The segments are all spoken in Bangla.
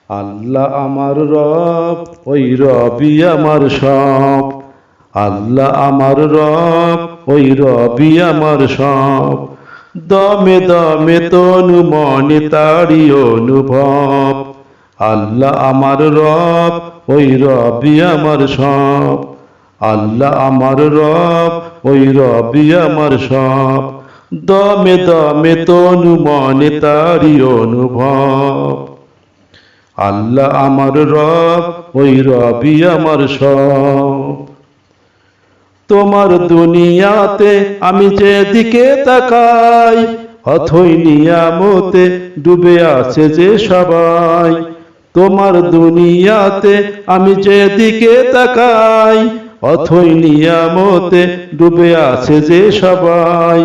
আল্লাহ আমার রব, ওই রবি আমার সব। আল্লাহ আমার রব, ওই রবি আমার সব। দমে দমে তনু মনে তারি অনুভব। আল্লাহ আমার রব, ওই রবি আমার সব। আল্লাহ আমার রব, ওই রবি আমার সব। দমে দমে তনু মনে তারি অনুভব। আল্লাহ আমার রব, ওই রবি আমার সব। তোমার দুনিয়াতে আমি যেদিকে তাকাই, অথই নিয়ামতে ডুবে আছে যে সবাই। তোমার দুনিয়াতে আমি যেদিকে তাকাই, অথই নিয়ামতে ডুবে আছে যে সবাই।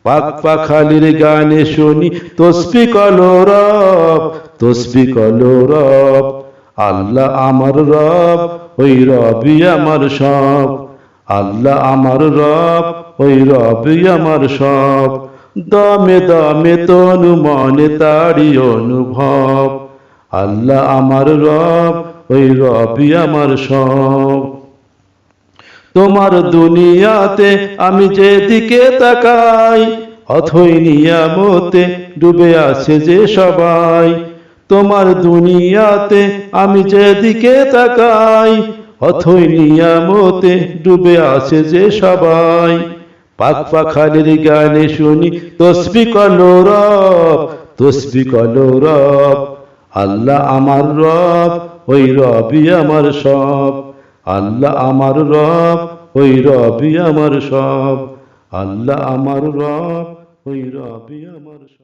পাক পাখালির গানে শুনি তসবিহ কলো রব, তসবিহ কলো রব। আল্লাহ আমার রব, ওই রবি আমার সব। আল্লাহ আমার রব, ওই রবি আমার সব। দমে দমে তনু মনে তারি অনুভব। আল্লাহ আমার রব, ওই রবি আমার সব। তোমার দুনিয়াতে আমি যেদিকে তাকাই, অথই নিয়ামতে ডুবে আছে যে সবাই। তোমার দুনিয়াতে আমি যেদিকে তাকাই, অথই নিয়ামতে ডুবে আছে যে সবাই। পাক পাখালির গানে শুনি তসবিহ কলো রব, তসবিহ কলো রব। আল্লাহ আমার রব, ওই রবি আমার সব। আল্লাহ আমার রব, ওই রবি আমার সব। আল্লাহ আমার রব, ওই রবি আমার সব।